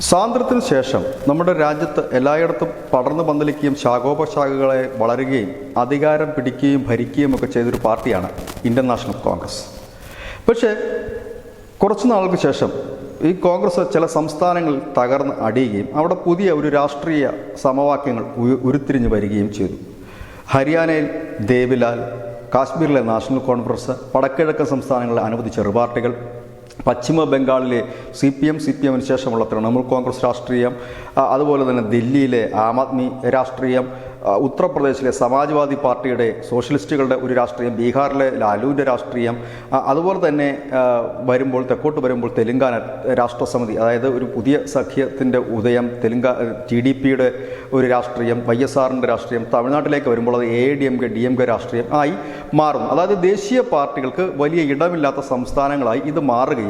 സ്വാതന്ത്ര്യത്തിന് ശേഷം നമ്മുടെ രാജ്യത്ത് എല്ലായിടത്തും പടർന്നു പന്തലിക്കുകയും ശാഖോപശാഖകളെ വളരുകയും അധികാരം പിടിക്കുകയും ഭരിക്കുകയും ഒക്കെ ചെയ്തൊരു പാർട്ടിയാണ് ഇന്ത്യൻ നാഷണൽ കോൺഗ്രസ്. പക്ഷേ കുറച്ചു നാൾക്ക് ശേഷം ഈ കോൺഗ്രസ് ചില സംസ്ഥാനങ്ങളിൽ തകർന്ന് അടിയുകയും അവിടെ പുതിയ ഒരു രാഷ്ട്രീയ സമവാക്യങ്ങൾ ഉരുത്തിരിഞ്ഞു വരികയും ചെയ്തു. ഹരിയാനയിൽ ദേവിലാൽ, കാശ്മീരിലെ നാഷണൽ കോൺഫറൻസ്, വടക്കിഴക്കൻ സംസ്ഥാനങ്ങളിലെ അനവധി ചെറുപാർട്ടികൾ, പശ്ചിമ ബംഗാളിലെ CPMന് ശേഷമുള്ള തൃണമൂൽ കോൺഗ്രസ് രാഷ്ട്രീയം, അതുപോലെ തന്നെ ദില്ലിയിലെ ആം ആദ്മി രാഷ്ട്രീയം, ഉത്തർപ്രദേശിലെ സമാജ്വാദി പാർട്ടിയുടെ സോഷ്യലിസ്റ്റുകളുടെ ഒരു രാഷ്ട്രീയം, ബീഹാറിലെ ലാലുവിൻ്റെ രാഷ്ട്രീയം, അതുപോലെ തന്നെ തെക്കോട്ട് വരുമ്പോൾ തെലുങ്കാന രാഷ്ട്രസമിതി, അതായത് ഒരു പുതിയ സഖ്യത്തിൻ്റെ ഉദയം, TDPയുടെ ഒരു രാഷ്ട്രീയം, YSRൻ്റെ രാഷ്ട്രീയം, തമിഴ്നാട്ടിലേക്ക് വരുമ്പോൾ അത് AIADMK രാഷ്ട്രീയം ആയി മാറുന്നു. അതായത് ദേശീയ പാർട്ടികൾക്ക് വലിയ ഇടമില്ലാത്ത സംസ്ഥാനങ്ങളായി ഇത് മാറുകയും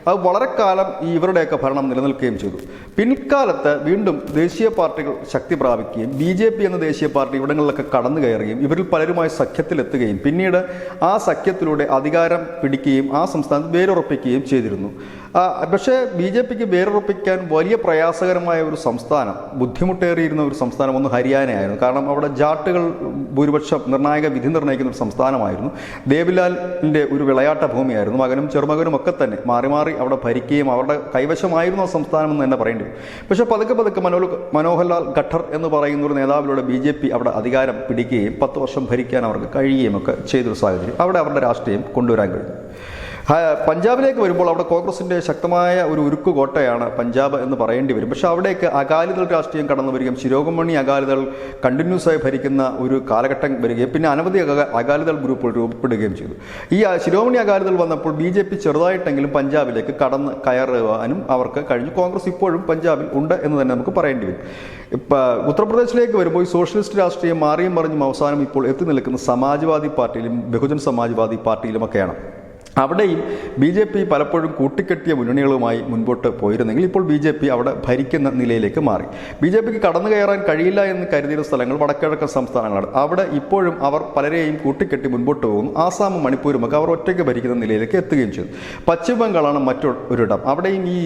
അത് വളരെ കാലം ഇവരുടെയൊക്കെ ഭരണം നിലനിൽക്കുകയും ചെയ്തു. പിൽക്കാലത്ത് വീണ്ടും ദേശീയ പാർട്ടികൾ ശക്തി പ്രാപിക്കുകയും BJP എന്ന ദേശീയ പാർട്ടി ഇവിടങ്ങളിലൊക്കെ കടന്നു കയറുകയും ഇവരിൽ പലരുമായി സഖ്യത്തിലെത്തുകയും പിന്നീട് ആ സഖ്യത്തിലൂടെ അധികാരം പിടിക്കുകയും ആ സംസ്ഥാനത്ത് വേരുറപ്പിക്കുകയും ചെയ്തിരുന്നു. പക്ഷേ BJPക്ക് വേരുറപ്പിക്കാൻ വലിയ പ്രയാസകരമായ ഒരു സംസ്ഥാനം, ബുദ്ധിമുട്ടേറിയിരുന്ന ഒരു സംസ്ഥാനം ഒന്ന് ഹരിയാനയായിരുന്നു. കാരണം അവിടെ ജാട്ടുകൾ ഭൂരിപക്ഷം നിർണായക വിധി നിർണ്ണയിക്കുന്ന ഒരു സംസ്ഥാനമായിരുന്നു. ദേവിലാലിൻ്റെ ഒരു വിളയാട്ട ഭൂമിയായിരുന്നു. മകനും ചെറുമകനും ഒക്കെ തന്നെ മാറി മാറി അവിടെ ഭരിക്കുകയും അവരുടെ കൈവശമായിരുന്നു ആ സംസ്ഥാനമെന്ന് തന്നെ പറയേണ്ടി വരും. പക്ഷേ പതുക്കെ മനോഹർലാൽ ഖട്ടർ എന്ന് പറയുന്ന ഒരു നേതാവിലൂടെ BJP അവിടെ അധികാരം പിടിക്കുകയും 10 വർഷം ഭരിക്കാൻ അവർക്ക് കഴിയുകയും ഒക്കെ ചെയ്തൊരു സാഹചര്യം അവിടെ അവരുടെ രാഷ്ട്രീയം കൊണ്ടുവരാൻ കഴിഞ്ഞു. പഞ്ചാബിലേക്ക് വരുമ്പോൾ അവിടെ കോൺഗ്രസിൻ്റെ ശക്തമായ ഒരു ഉരുക്കു കോട്ടയാണ് പഞ്ചാബ് എന്ന് പറയേണ്ടി വരും. പക്ഷേ അവിടേക്ക് അകാലിദൾ രാഷ്ട്രീയം കടന്നു വരികയും ശിരോമണി അകാലിദൾ കണ്ടിന്യൂസായി ഭരിക്കുന്ന ഒരു കാലഘട്ടം വരികയും പിന്നെ അനവധി അകാലിദൾ ഗ്രൂപ്പുകൾ രൂപപ്പെടുകയും ചെയ്തു. ഈ ശിരോമണി അകാലിദൾ വന്നപ്പോൾ BJP ചെറുതായിട്ടെങ്കിലും പഞ്ചാബിലേക്ക് കടന്ന് കയറുവാനും അവർക്ക് കഴിഞ്ഞു. കോൺഗ്രസ് ഇപ്പോഴും പഞ്ചാബിൽ ഉണ്ട് എന്ന് തന്നെ നമുക്ക് പറയേണ്ടി വരും. ഉത്തർപ്രദേശിലേക്ക് വരുമ്പോൾ ഈ സോഷ്യലിസ്റ്റ് രാഷ്ട്രീയം മാറിയും മറിഞ്ഞും അവസാനം ഇപ്പോൾ എത്തി നിൽക്കുന്ന സമാജ്വാദി പാർട്ടിയിലും ബഹുജൻ സമാജ്വാദി പാർട്ടിയിലുമൊക്കെയാണ്. അവിടെയും BJP പലപ്പോഴും കൂട്ടിക്കെട്ടിയ മുന്നണികളുമായി മുൻപോട്ട് പോയിരുന്നെങ്കിൽ ഇപ്പോൾ BJP അവിടെ ഭരിക്കുന്ന നിലയിലേക്ക് മാറി. BJPക്ക് കടന്നു കയറാൻ കഴിയില്ല എന്ന് കരുതിയ സ്ഥലങ്ങൾ വടക്കിഴക്കൻ സംസ്ഥാനങ്ങളാണ്. അവിടെ ഇപ്പോഴും അവർ പലരെയും കൂട്ടിക്കെട്ടി മുൻപോട്ട് പോകുന്നു. ആസാമും മണിപ്പൂരുമൊക്കെ അവർ ഒറ്റയ്ക്ക് ഭരിക്കുന്ന നിലയിലേക്ക് എത്തുകയും ചെയ്തു. പശ്ചിമ ബംഗാളാണ് മറ്റൊരിടം. അവിടെയും ഈ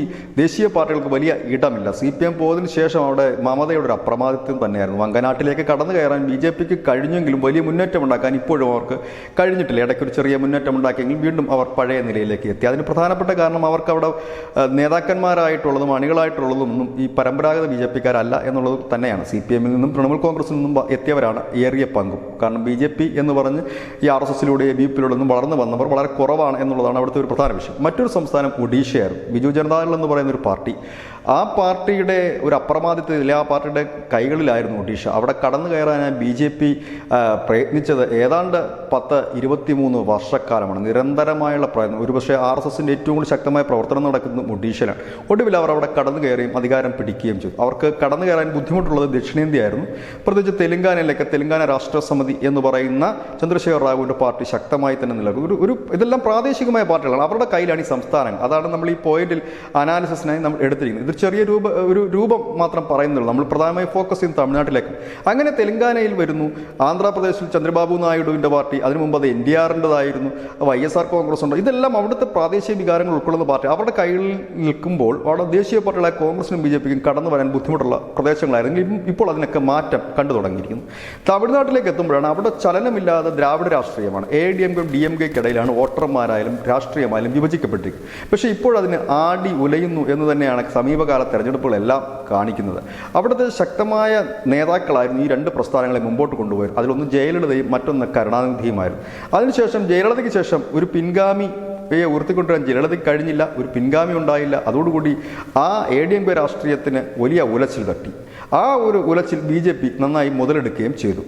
ദേശീയ പാർട്ടികൾക്ക് വലിയ ഇടമില്ല. CPM പോയതിനു ശേഷം അവിടെ മമതയുടെ ഒരു അപ്രമാദിത്വം തന്നെയായിരുന്നു. വങ്കനാട്ടിലേക്ക് കടന്നു കയറാൻ BJPക്ക് കഴിഞ്ഞെങ്കിലും വലിയ മുന്നേറ്റം ഉണ്ടാക്കാൻ ഇപ്പോഴും അവർക്ക് കഴിഞ്ഞിട്ടില്ല. ഇടയ്ക്കൊരു ചെറിയ മുന്നേറ്റം ഉണ്ടാക്കിയെങ്കിൽ വീണ്ടും അവർ പഴയ നിലയിലേക്ക് എത്തി. അതിന് പ്രധാനപ്പെട്ട കാരണം അവർക്ക് അവിടെ നേതാക്കന്മാരായിട്ടുള്ളതും അണികളായിട്ടുള്ളതൊന്നും ഈ പരമ്പരാഗത BJPക്കാരല്ല എന്നുള്ളത് തന്നെയാണ്. CPMൽ നിന്നും തൃണമൂൽ കോൺഗ്രസിൽ നിന്നും എത്തിയവരാണ് ഏറിയ പങ്കും. കാരണം BJP എന്ന് പറഞ്ഞ് ഈ RSSലൂടെ BJPയിലൂടെ നിന്നും വളർന്നു വന്നവർ വളരെ കുറവാണ് എന്നുള്ളതാണ് അവിടുത്തെ ഒരു പ്രധാന വിഷയം. മറ്റൊരു സംസ്ഥാനം ഒഡീഷയായിരുന്നു. ബിജു ജനതാദൾ എന്ന് പറയുന്ന ഒരു പാർട്ടി, ആ പാർട്ടിയുടെ ഒരു അപ്രമാദിത്വത്തിൽ ആ പാർട്ടിയുടെ കൈകളിലായിരുന്നു ഒഡീഷ. അവിടെ കടന്നു കയറാൻ BJP പ്രയത്നിച്ചത് ഏതാണ്ട് 10-23 വർഷക്കാലമാണ്. നിരന്തരമായുള്ള പ്രയത്നം. ഒരുപക്ഷെ RSSൻ്റെ ഏറ്റവും കൂടുതൽ ശക്തമായ പ്രവർത്തനം നടക്കുന്നത് ഒഡീഷയിലാണ്. ഒടുവിൽ അവർ അവിടെ കടന്നു കയറുകയും അധികാരം പിടിക്കുകയും ചെയ്തു. അവർക്ക് കടന്നു കയറാൻ ബുദ്ധിമുട്ടുള്ളത് ദക്ഷിണേന്ത്യയായിരുന്നു. പ്രത്യേകിച്ച് തെലുങ്കാന രാഷ്ട്രസമിതി എന്ന് പറയുന്ന ചന്ദ്രശേഖർ റാവുവിൻ്റെ പാർട്ടി ശക്തമായി തന്നെ നിലനിൽക്കും. ഇതെല്ലാം പ്രാദേശികമായ പാർട്ടികളാണ്. അവരുടെ കയ്യിലാണ് ഈ സംസ്ഥാനങ്ങൾ. അതാണ് നമ്മൾ ഈ പോയിന്റിൽ അനാലിസിസിനായി നമ്മൾ എടുത്തിരിക്കുന്നത്. ഇത് ചെറിയ രൂപം മാത്രം പറയുന്നുള്ളൂ. നമ്മൾ പ്രധാനമായി ഫോക്കസ് ചെയ്യുന്ന തമിഴ്നാട്ടിലേക്ക്. അങ്ങനെ തെലുങ്കാനയിൽ വരുന്നു. ആന്ധ്രാപ്രദേശിൽ ചന്ദ്രബാബു നായിഡുവിൻ്റെ പാർട്ടി, അതിനു മുമ്പ് അത് NDRൻ്റെതായിരുന്നു. YSR കോൺഗ്രസ് ഉണ്ട്. ഇതെല്ലാം അവിടുത്തെ പ്രാദേശിക വികാരങ്ങൾ ഉൾക്കൊള്ളുന്ന പാർട്ടി. അവരുടെ കയ്യിൽ നിൽക്കുമ്പോൾ അവിടെ ദേശീയ പാർട്ടികളായ കോൺഗ്രസിനും BJPക്കും കടന്നു വരാൻ ബുദ്ധിമുട്ടുള്ള പ്രദേശങ്ങളായിരുന്നു. ഇപ്പോൾ അതിനൊക്കെ മാറ്റം കണ്ടു തുടങ്ങിയിരിക്കുന്നു. തമിഴ്നാട്ടിലേക്ക് എത്തുമ്പോഴാണ് അവിടെ ചലനമില്ലാതെ ദ്രാവിഡ രാഷ്ട്രീയമാണ്. AIADMK-DMKക്കിടയിലാണ് വോട്ടർമാരായാലും രാഷ്ട്രീയമായാലും വിഭജിക്കപ്പെട്ടിരിക്കുന്നത്. പക്ഷേ ഇപ്പോഴതിന് ആടി ഉലയുന്നു എന്ന് തന്നെയാണ് സമീപകാല തെരഞ്ഞെടുപ്പുകളെല്ലാം കാണിക്കുന്നത്. അവിടുത്തെ ശക്തമായ നേതാക്കളായിരുന്നു ഈ രണ്ട് പ്രസ്ഥാനങ്ങളെ മുമ്പോട്ട് കൊണ്ടുപോയത്. അതിലൊന്ന് ജയലളിതയും മറ്റൊന്ന് കരുണാനിധിയുമായിരുന്നു. അതിനുശേഷം ജയലളിതയ്ക്ക് ശേഷം ഒരു പിൻഗാമിയെ ഉയർത്തിക്കൊണ്ടുവരാൻ ജയലളിതയ്ക്ക് കഴിഞ്ഞില്ല. ഒരു പിൻഗാമി ഉണ്ടായില്ല. അതോടുകൂടി ആ AIADMK രാഷ്ട്രീയത്തിന് വലിയ ഉലച്ചിൽ തട്ടി. ആ ഒരു ഉലച്ചിൽ BJP നന്നായി മുതലെടുക്കുകയും ചെയ്തു.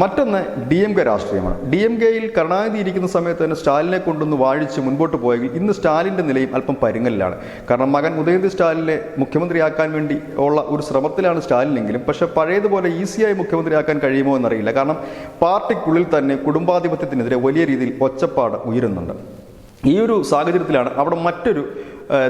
മറ്റൊന്ന് DMK രാഷ്ട്രീയമാണ്. DMKയിൽ കരുണാനിധി ഇരിക്കുന്ന സമയത്ത് തന്നെ സ്റ്റാലിനെ കൊണ്ടൊന്ന് വാഴിച്ച് മുൻപോട്ട് പോയെങ്കിൽ ഇന്ന് സ്റ്റാലിൻ്റെ നിലയും അല്പം പരുങ്ങലിലാണ്. കാരണം മകൻ ഉദയനിധി സ്റ്റാലിനെ മുഖ്യമന്ത്രിയാക്കാൻ വേണ്ടി ഉള്ള ഒരു ശ്രമത്തിലാണ് സ്റ്റാലിനെങ്കിലും. പക്ഷേ പഴയതുപോലെ ഈസിയായി മുഖ്യമന്ത്രിയാക്കാൻ കഴിയുമോ എന്നറിയില്ല. കാരണം പാർട്ടിക്കുള്ളിൽ തന്നെ കുടുംബാധിപത്യത്തിനെതിരെ വലിയ രീതിയിൽ ഒച്ചപ്പാട് ഉയരുന്നുണ്ട്. ഈ ഒരു സാഹചര്യത്തിലാണ് അവിടെ മറ്റൊരു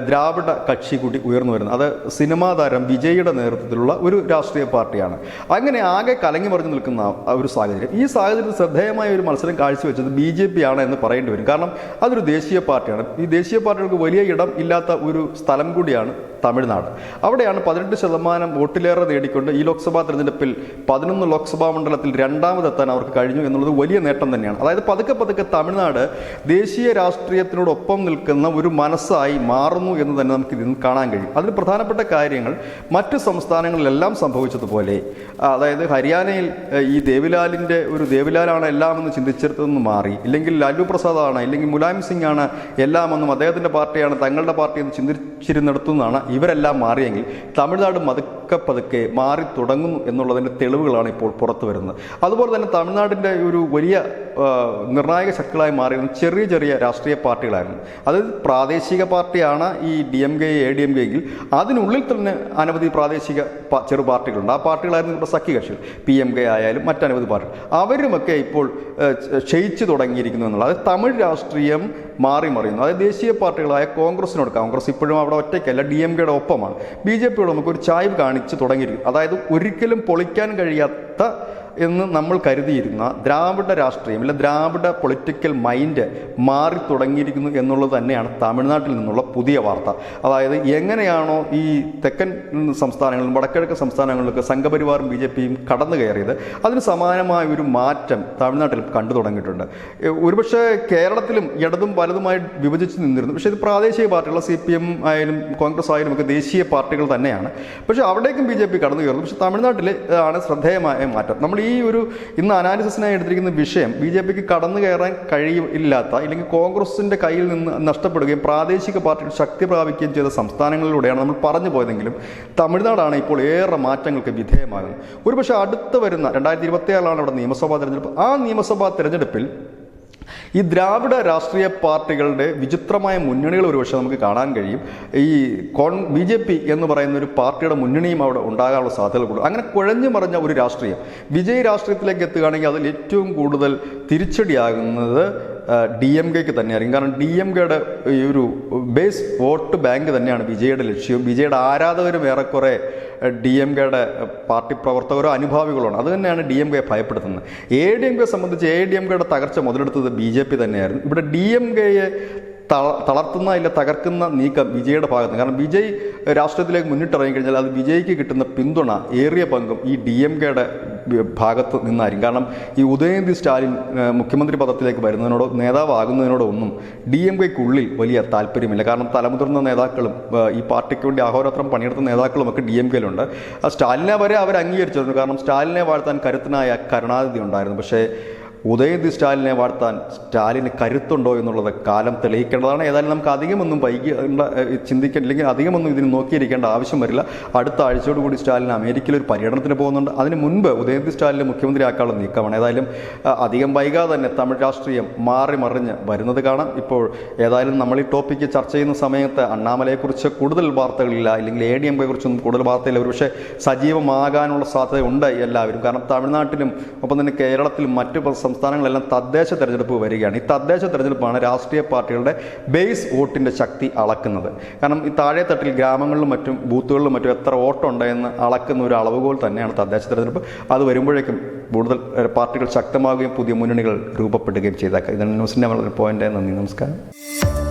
ദ്രാവിഡ കക്ഷി കൂടി ഉയർന്നു വരുന്നത്. അത് സിനിമാ താരം വിജയുടെ നേതൃത്വത്തിലുള്ള ഒരു രാഷ്ട്രീയ പാർട്ടിയാണ്. അങ്ങനെ ആകെ കലങ്ങി മറിഞ്ഞു നിൽക്കുന്ന ഒരു സാഹചര്യം. ഈ സാഹചര്യത്തിൽ ശ്രദ്ധേയമായ ഒരു മത്സരം കാഴ്ചവെച്ചത് BJP ആണ് എന്ന് പറയേണ്ടി വരും. കാരണം അതൊരു ദേശീയ പാർട്ടിയാണ്. ഈ ദേശീയ പാർട്ടികൾക്ക് വലിയ ഇടം ഇല്ലാത്ത ഒരു സ്ഥലം കൂടിയാണ് തമിഴ്നാട്. അവിടെയാണ് 18% വോട്ടിലേറെ നേടിക്കൊണ്ട് ഈ ലോക്സഭാ തെരഞ്ഞെടുപ്പിൽ 11 ലോക്സഭാ മണ്ഡലത്തിൽ രണ്ടാമതെത്താൻ അവർക്ക് കഴിഞ്ഞു എന്നുള്ളത് വലിയ നേട്ടം തന്നെയാണ്. അതായത് പതുക്കെ തമിഴ്നാട് ദേശീയ രാഷ്ട്രീയത്തിനോടൊപ്പം നിൽക്കുന്ന ഒരു മനസ്സായി മാറുന്നു എന്ന് തന്നെ നമുക്ക് ഇതിൽ കാണാൻ കഴിയും. അതിന് പ്രധാനപ്പെട്ട കാര്യങ്ങൾ മറ്റ് സംസ്ഥാനങ്ങളിലെല്ലാം സംഭവിച്ചതുപോലെ, അതായത് ഹരിയാനയിൽ ഈ ദേവിലാലാണ് എല്ലാമെന്ന് ചിന്തിച്ചിടത്തുനിന്ന് മാറി, ഇല്ലെങ്കിൽ ലാലു പ്രസാദാണ്, ഇല്ലെങ്കിൽ മുലായം സിംഗ് ആണ് എല്ലാമെന്നും അദ്ദേഹത്തിൻ്റെ പാർട്ടിയാണ് തങ്ങളുടെ പാർട്ടി എന്ന് ചിന്തിച്ചിരുന്നിടത്തുനിന്നാണ് ഇവരെല്ലാം മാറിയെങ്കിൽ തമിഴ്നാട് പതുക്കെ മാറി തുടങ്ങുന്നു എന്നുള്ളതിൻ്റെ തെളിവുകളാണ് ഇപ്പോൾ പുറത്തു വരുന്നത്. അതുപോലെ തന്നെ തമിഴ്നാടിൻ്റെ ഒരു വലിയ നിർണായക ശക്തികളായി മാറിയത് ചെറിയ രാഷ്ട്രീയ പാർട്ടികളായിരുന്നു. അത് പ്രാദേശിക പാർട്ടിയാണ് ഈ DMK ADMK എങ്കിൽ അതിനുള്ളിൽ തന്നെ അനവധി പ്രാദേശിക ചെറു പാർട്ടികളുണ്ട്. ആ പാർട്ടികളായിരുന്നു ഇവിടെ സഖ്യകക്ഷികൾ, PMK ആയാലും മറ്റനവധി പാർട്ടികൾ. അവരുമൊക്കെ ഇപ്പോൾ ക്ഷയിച്ചു തുടങ്ങിയിരിക്കുന്നു എന്നുള്ളത്. അതായത് തമിഴ് രാഷ്ട്രീയം മറിയുന്നു. അതായത് ദേശീയ പാർട്ടികളായ കോൺഗ്രസ് ഇപ്പോഴും അവിടെ ഒറ്റയ്ക്കല്ല, DMKയുടെ ഒപ്പമാണ്. BJPയോട് നമുക്കൊരു ചായ്വ് കാണിച്ച് തുടങ്ങിയിരിക്കും. അതായത് ഒരിക്കലും പൊളിക്കാൻ കഴിയാത്ത എന്ന് നമ്മൾ കരുതിയിരുന്ന ദ്രാവിഡ രാഷ്ട്രീയം അല്ല ദ്രാവിഡ പൊളിറ്റിക്കൽ മൈൻഡ് മാറി തുടങ്ങിയിരിക്കുന്നു എന്നുള്ളത് തന്നെയാണ് തമിഴ്നാട്ടിൽ നിന്നുള്ള പുതിയ വാർത്ത. അതായത് എങ്ങനെയാണോ ഈ തെക്കൻ സംസ്ഥാനങ്ങളിലും വടക്കിഴക്കൻ സംസ്ഥാനങ്ങളിലൊക്കെ സംഘപരിവാറും BJPയും കടന്നു കയറിയത്, അതിന് സമാനമായ ഒരു മാറ്റം തമിഴ്നാട്ടിൽ കണ്ടു തുടങ്ങിയിട്ടുണ്ട്. ഒരുപക്ഷെ കേരളത്തിലും ഇടതും വലതുമായി വിഭജിച്ച് നിന്നിരുന്നു. പക്ഷേ ഇത് പ്രാദേശിക പാർട്ടികൾ CPM ആയാലും കോൺഗ്രസ് ആയാലും ഒക്കെ ദേശീയ പാർട്ടികൾ തന്നെയാണ്. പക്ഷേ അവിടേക്കും BJP കടന്നു കയറുന്നു. പക്ഷേ തമിഴ്നാട്ടിൽ ആണ് ശ്രദ്ധേയമായ മാറ്റം. നമ്മൾ ഈ ഇന്ന് അനാലിസിസിനായി എടുത്തിരിക്കുന്ന വിഷയം BJPക്ക് കടന്നു കയറാൻ കഴിയില്ലാത്ത, അല്ലെങ്കിൽ കോൺഗ്രസിന്റെ കയ്യിൽ നിന്ന് നഷ്ടപ്പെടുകയും പ്രാദേശിക പാർട്ടികൾ ശക്തി പ്രാപിക്കുകയും ചെയ്ത സംസ്ഥാനങ്ങളിലൂടെയാണ് നമ്മൾ പറഞ്ഞു പോയതെങ്കിലും തമിഴ്നാടാണ് ഇപ്പോൾ ഏറെ മാറ്റങ്ങൾക്ക് വിധേയമാകുന്നത്. ഒരുപക്ഷെ അടുത്ത് വരുന്ന 2026 അവിടെ നിയമസഭാ തെരഞ്ഞെടുപ്പ്. ആ നിയമസഭാ തെരഞ്ഞെടുപ്പിൽ ഈ ദ്രാവിഡ രാഷ്ട്രീയ പാർട്ടികളുടെ വിചിത്രമായ മുന്നണികൾ ഒരുപക്ഷെ നമുക്ക് കാണാൻ കഴിയും. ഈ BJP എന്ന് പറയുന്ന ഒരു പാർട്ടിയുടെ മുന്നണിയും അവിടെ ഉണ്ടാകാനുള്ള സാധ്യതകൾ കൂടുതൽ. അങ്ങനെ കുഴഞ്ഞു മറിഞ്ഞ ഒരു രാഷ്ട്രീയം വിജയ് രാഷ്ട്രീയത്തിലേക്ക് എത്തുകയാണെങ്കിൽ അതിൽ ഏറ്റവും കൂടുതൽ തിരിച്ചടിയാകുന്നത് DMKക്ക് തന്നെയായിരിക്കും. കാരണം DMKയുടെ ഈ ഒരു ബേസ് വോട്ട് ബാങ്ക് തന്നെയാണ് വിജയുടെ ലക്ഷ്യവും. വിജയുടെ ആരാധകരും ഏറെക്കുറെ DMKയുടെ പാർട്ടി പ്രവർത്തകരോ അനുഭാവികളാണ്. അത് തന്നെയാണ് DMK ഭയപ്പെടുത്തുന്നത്. ADMK സംബന്ധിച്ച് ADMKയുടെ തകർച്ച മുതലെടുത്തത് BJP തന്നെയായിരുന്നു. ഇവിടെ DMKയെ തളർത്തുന്ന ഇല്ല തകർക്കുന്ന നീക്കം വിജയുടെ ഭാഗത്ത്. കാരണം വിജയ് രാഷ്ട്രീയത്തിലേക്ക് മുന്നിട്ടിറങ്ങിക്കഴിഞ്ഞാൽ അത് വിജയ്ക്ക് കിട്ടുന്ന പിന്തുണ ഏറിയ പങ്കും ഈ DMKയുടെ ഭാഗത്ത് നിന്നായിരിക്കും. കാരണം ഈ ഉദയനിധി സ്റ്റാലിൻ മുഖ്യമന്ത്രി പദത്തിലേക്ക് വരുന്നതിനോടോ നേതാവാകുന്നതിനോടോ ഒന്നും DMKയ്ക്കുള്ളിൽ വലിയ താല്പര്യമില്ല. കാരണം തലമുതിർന്ന നേതാക്കളും ഈ പാർട്ടിക്ക് വേണ്ടി അഹോരാത്രം പണിയെടുത്ത നേതാക്കളും ഒക്കെ DMKയിലുണ്ട്. സ്റ്റാലിനെ വരെ അവർ അംഗീകരിച്ചിരുന്നു. കാരണം സ്റ്റാലിനെ വാഴ്ത്താൻ കരുത്തനായ കരുണാനിധി ഉണ്ടായിരുന്നു. പക്ഷേ ഉദയനിധി സ്റ്റാലിനെ വാഴ്ത്താൻ സ്റ്റാലിന് കരുത്തുണ്ടോ എന്നുള്ളത് കാലം തെളിയിക്കേണ്ടതാണ്. ഏതായാലും നമുക്ക് അധികമൊന്നും ചിന്തിക്കേണ്ട അധികമൊന്നും ഇതിന് നോക്കിയിരിക്കേണ്ട ആവശ്യം വരില്ല. അടുത്ത ആഴ്ചയോടുകൂടി സ്റ്റാലിൻ അമേരിക്കയിൽ ഒരു പര്യടനത്തിന് പോകുന്നുണ്ട്. അതിന് മുൻപ് ഉദയനിധി സ്റ്റാലിനെ മുഖ്യമന്ത്രിയാക്കാനുള്ള നീക്കമാണ്. ഏതായാലും അധികം വൈകാതെ തന്നെ തമിഴ് രാഷ്ട്രീയം മറിഞ്ഞ് വരുന്നത് കാണാം. ഇപ്പോൾ ഏതായാലും നമ്മൾ ഈ ടോപ്പിക്ക് ചർച്ച ചെയ്യുന്ന സമയത്ത് അണ്ണാമലയെക്കുറിച്ച് കൂടുതൽ വാർത്തകളില്ല, അല്ലെങ്കിൽ ADMKയെക്കുറിച്ചൊന്നും കൂടുതൽ വാർത്തയില്ല. ഒരുപക്ഷെ സജീവമാകാനുള്ള സാധ്യതയുണ്ട് എല്ലാവരും. കാരണം തമിഴ്നാട്ടിലും ഒപ്പം തന്നെ കേരളത്തിലും മറ്റു സംസ്ഥാനങ്ങളെല്ലാം തദ്ദേശ തെരഞ്ഞെടുപ്പ് വരികയാണ്. ഈ തദ്ദേശ തെരഞ്ഞെടുപ്പാണ് രാഷ്ട്രീയ പാർട്ടികളുടെ ബേസ് വോട്ടിൻ്റെ ശക്തി അളക്കുന്നത്. കാരണം ഈ താഴെത്തട്ടിൽ ഗ്രാമങ്ങളിലും മറ്റും ബൂത്തുകളിലും മറ്റും എത്ര വോട്ടുണ്ടെന്ന് അളക്കുന്ന ഒരു അളവുകോൽ തന്നെയാണ് തദ്ദേശ തെരഞ്ഞെടുപ്പ്. അത് വരുമ്പോഴേക്കും കൂടുതൽ പാർട്ടികൾ ശക്തമാവുകയും പുതിയ മുന്നണികൾ രൂപപ്പെടുകയും ചെയ്തേക്കാം. ഇതാണ് ന്യൂസിൻ്റെ വളരെ പോയിന്റ്. നന്ദി, നമസ്കാരം.